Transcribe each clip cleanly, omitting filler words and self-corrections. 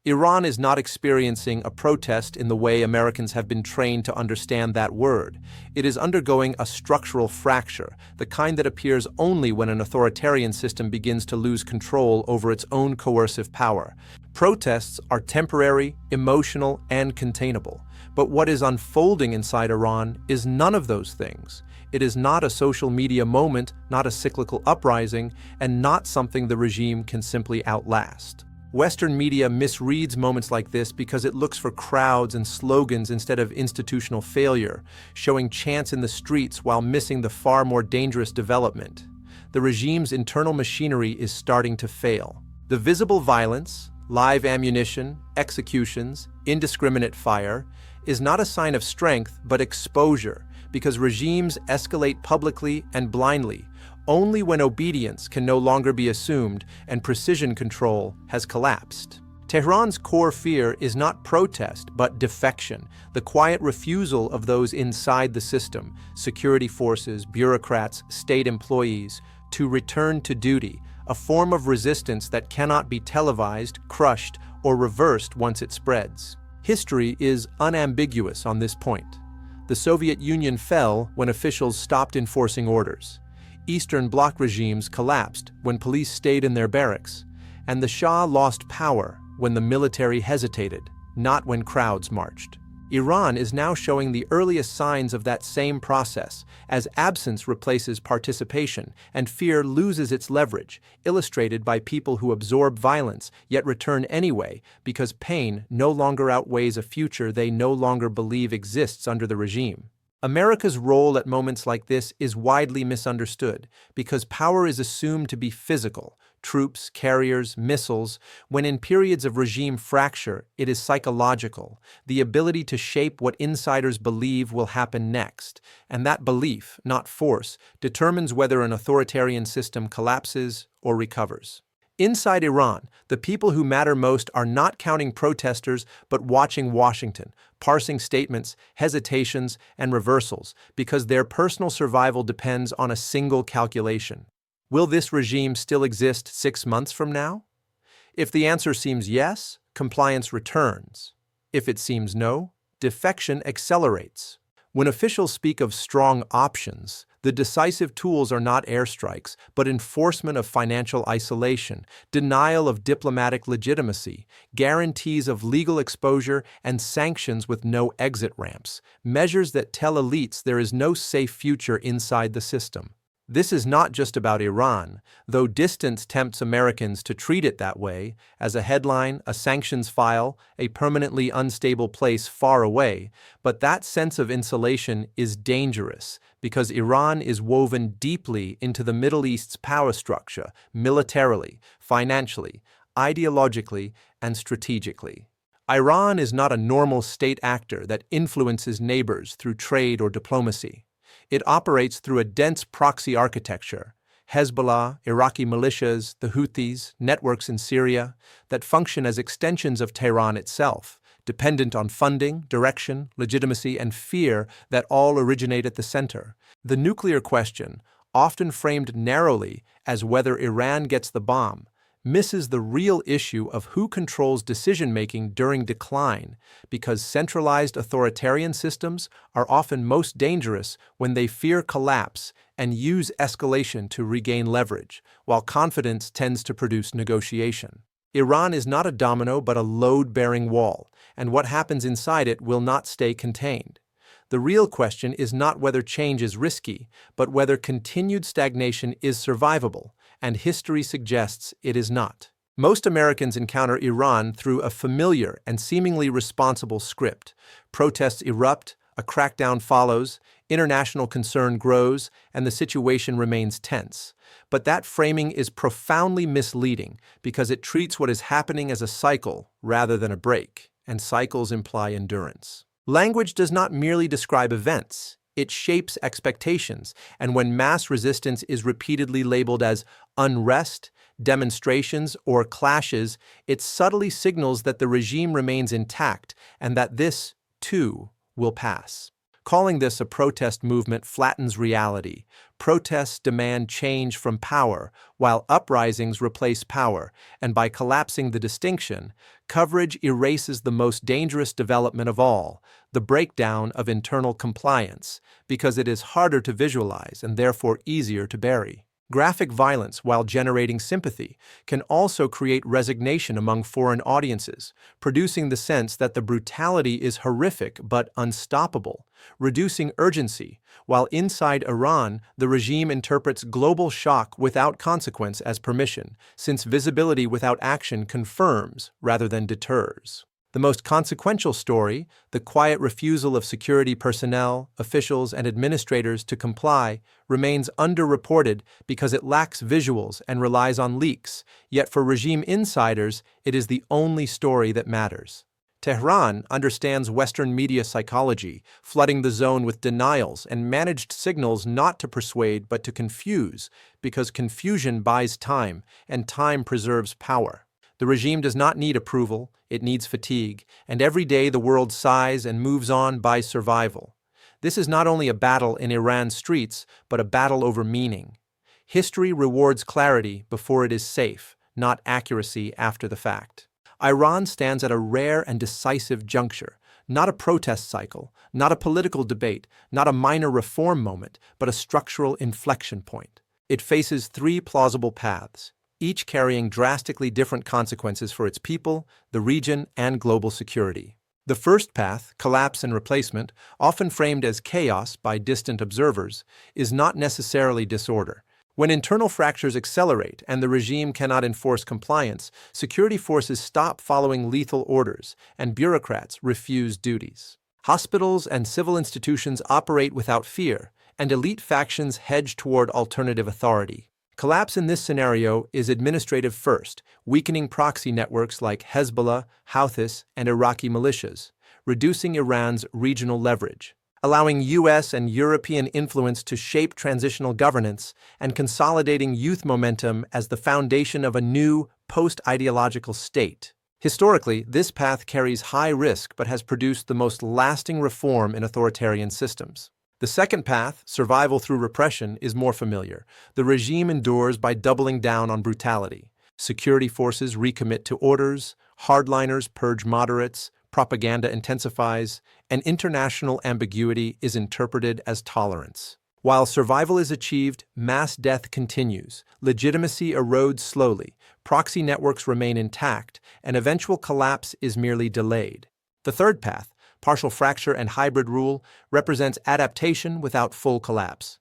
Iran is not experiencing a protest in the way Americans have been trained to understand that word. It is undergoing a structural fracture, the kind that appears only when an authoritarian system begins to lose control over its own coercive power. Protests are temporary, emotional, and containable. But what is unfolding inside Iran is none of those things. It is not a social media moment, not a cyclical uprising, and not something the regime can simply outlast. Western media misreads moments like this because it looks for crowds and slogans instead of institutional failure, showing chants in the streets while missing the far more dangerous development. The regime's internal machinery is starting to fail. The visible violence, live ammunition, executions, indiscriminate fire, is not a sign of strength but exposure, because regimes escalate publicly and blindly, only when obedience can no longer be assumed and precision control has collapsed. Tehran's core fear is not protest, but defection, the quiet refusal of those inside the system, security forces, bureaucrats, state employees, to return to duty, a form of resistance that cannot be televised, crushed, or reversed once it spreads. History is unambiguous on this point. The Soviet Union fell when officials stopped enforcing orders. Eastern Bloc regimes collapsed when police stayed in their barracks, and the Shah lost power when the military hesitated, not when crowds marched. Iran is now showing the earliest signs of that same process, as absence replaces participation and fear loses its leverage, illustrated by people who absorb violence yet return anyway because pain no longer outweighs a future they no longer believe exists under the regime. America's role at moments like this is widely misunderstood because power is assumed to be physical, troops, carriers, missiles, when in periods of regime fracture, it is psychological, the ability to shape what insiders believe will happen next, and that belief, not force, determines whether an authoritarian system collapses or recovers. Inside Iran, the people who matter most are not counting protesters but watching Washington, parsing statements, hesitations, and reversals, because their personal survival depends on a single calculation. Will this regime still exist 6 months from now? If the answer seems yes, compliance returns. If it seems no, defection accelerates. When officials speak of strong options, the decisive tools are not airstrikes, but enforcement of financial isolation, denial of diplomatic legitimacy, guarantees of legal exposure, and sanctions with no exit ramps, measures that tell elites there is no safe future inside the system. This is not just about Iran, though distance tempts Americans to treat it that way, as a headline, a sanctions file, a permanently unstable place far away, but that sense of insulation is dangerous because Iran is woven deeply into the Middle East's power structure, militarily, financially, ideologically, and strategically. Iran is not a normal state actor that influences neighbors through trade or diplomacy. It operates through a dense proxy architecture, Hezbollah, Iraqi militias, the Houthis, networks in Syria, that function as extensions of Tehran itself, dependent on funding, direction, legitimacy, and fear that all originate at the center. The nuclear question, often framed narrowly as whether Iran gets the bomb, misses the real issue of who controls decision-making during decline, because centralized authoritarian systems are often most dangerous when they fear collapse and use escalation to regain leverage, while confidence tends to produce negotiation. Iran is not a domino but a load-bearing wall, and what happens inside it will not stay contained. The real question is not whether change is risky, but whether continued stagnation is survivable, and history suggests it is not. Most Americans encounter Iran through a familiar and seemingly responsible script. Protests erupt, a crackdown follows, international concern grows, and the situation remains tense. But that framing is profoundly misleading because it treats what is happening as a cycle rather than a break, and cycles imply endurance. Language does not merely describe events. It shapes expectations, and when mass resistance is repeatedly labeled as unrest, demonstrations, or clashes, it subtly signals that the regime remains intact and that this, too, will pass. Calling this a protest movement flattens reality. Protests demand change from power, while uprisings replace power, and by collapsing the distinction, coverage erases the most dangerous development of all, the breakdown of internal compliance, because it is harder to visualize and therefore easier to bury. Graphic violence, while generating sympathy, can also create resignation among foreign audiences, producing the sense that the brutality is horrific but unstoppable, reducing urgency, while inside Iran, the regime interprets global shock without consequence as permission, since visibility without action confirms rather than deters. The most consequential story, the quiet refusal of security personnel, officials, and administrators to comply, remains underreported because it lacks visuals and relies on leaks, yet for regime insiders, it is the only story that matters. Tehran understands Western media psychology, flooding the zone with denials and managed signals not to persuade but to confuse, because confusion buys time, and time preserves power. The regime does not need approval, it needs fatigue, and every day the world sighs and moves on by survival. This is not only a battle in Iran's streets, but a battle over meaning. History rewards clarity before it is safe, not accuracy after the fact. Iran stands at a rare and decisive juncture, not a protest cycle, not a political debate, not a minor reform moment, but a structural inflection point. It faces three plausible paths, each carrying drastically different consequences for its people, the region, and global security. The first path, collapse and replacement, often framed as chaos by distant observers, is not necessarily disorder. When internal fractures accelerate and the regime cannot enforce compliance, security forces stop following lethal orders, and bureaucrats refuse duties. Hospitals and civil institutions operate without fear, and elite factions hedge toward alternative authority. Collapse in this scenario is administrative first, weakening proxy networks like Hezbollah, Houthis, and Iraqi militias, reducing Iran's regional leverage, allowing U.S. and European influence to shape transitional governance, and consolidating youth momentum as the foundation of a new, post-ideological state. Historically, this path carries high risk but has produced the most lasting reform in authoritarian systems. The second path, survival through repression, is more familiar. The regime endures by doubling down on brutality. Security forces recommit to orders, hardliners purge moderates, propaganda intensifies, and international ambiguity is interpreted as tolerance. While survival is achieved, mass death continues, legitimacy erodes slowly, proxy networks remain intact, and eventual collapse is merely delayed. The third path, partial fracture and hybrid rule, represents adaptation without full collapse.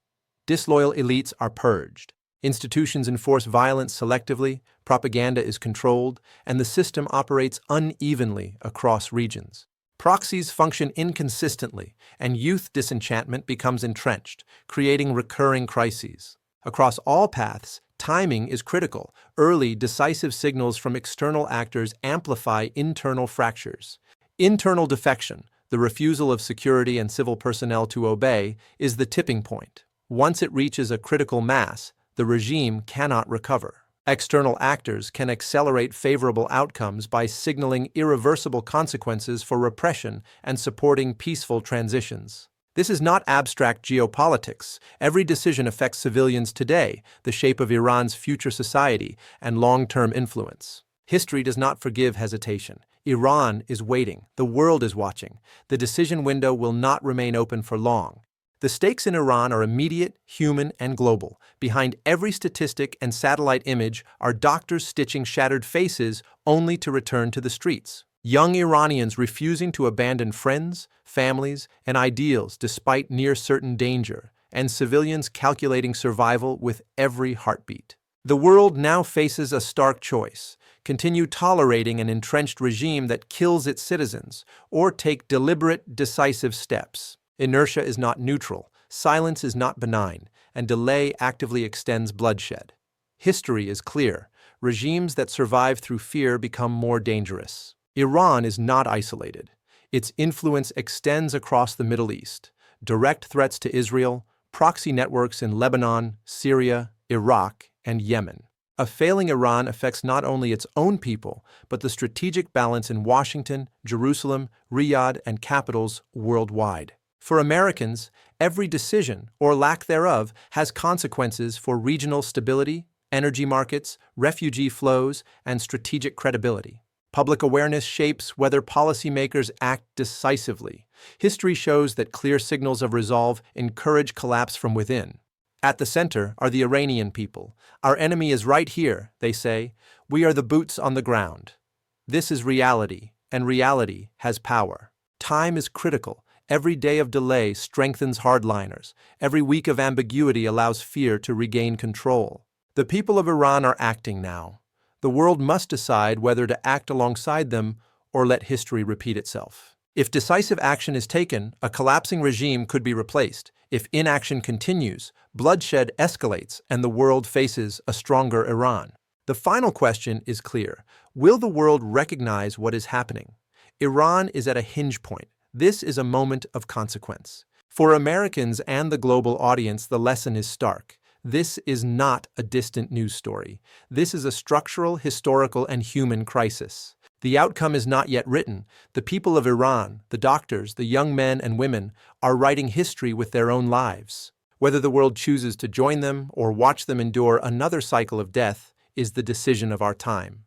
Disloyal elites are purged. Institutions enforce violence selectively, propaganda is controlled, and the system operates unevenly across regions. Proxies function inconsistently, and youth disenchantment becomes entrenched, creating recurring crises. Across all paths, timing is critical. Early, decisive signals from external actors amplify internal fractures. Internal defection, the refusal of security and civil personnel to obey, is the tipping point. Once it reaches a critical mass, the regime cannot recover. External actors can accelerate favorable outcomes by signaling irreversible consequences for repression and supporting peaceful transitions. This is not abstract geopolitics. Every decision affects civilians today, the shape of Iran's future society, and long-term influence. History does not forgive hesitation. Iran is waiting. The world is watching. The decision window will not remain open for long. The stakes in Iran are immediate, human, and global. Behind every statistic and satellite image are doctors stitching shattered faces only to return to the streets. Young Iranians refusing to abandon friends, families, and ideals despite near-certain danger, and civilians calculating survival with every heartbeat. The world now faces a stark choice: continue tolerating an entrenched regime that kills its citizens, or take deliberate, decisive steps. Inertia is not neutral, silence is not benign, and delay actively extends bloodshed. History is clear. Regimes that survive through fear become more dangerous. Iran is not isolated. Its influence extends across the Middle East. Direct threats to Israel, proxy networks in Lebanon, Syria, Iraq, and Yemen. A failing Iran affects not only its own people, but the strategic balance in Washington, Jerusalem, Riyadh, and capitals worldwide. For Americans, every decision, or lack thereof, has consequences for regional stability, energy markets, refugee flows, and strategic credibility. Public awareness shapes whether policymakers act decisively. History shows that clear signals of resolve encourage collapse from within. At the center are the Iranian people. Our enemy is right here, they say. We are the boots on the ground. This is reality, and reality has power. Time is critical. Every day of delay strengthens hardliners. Every week of ambiguity allows fear to regain control. The people of Iran are acting now. The world must decide whether to act alongside them or let history repeat itself. If decisive action is taken, a collapsing regime could be replaced. If inaction continues, bloodshed escalates and the world faces a stronger Iran. The final question is clear. Will the world recognize what is happening? Iran is at a hinge point. This is a moment of consequence. For Americans and the global audience, the lesson is stark. This is not a distant news story. This is a structural, historical, and human crisis. The outcome is not yet written. The people of Iran, the doctors, the young men and women, are writing history with their own lives. Whether the world chooses to join them or watch them endure another cycle of death is the decision of our time.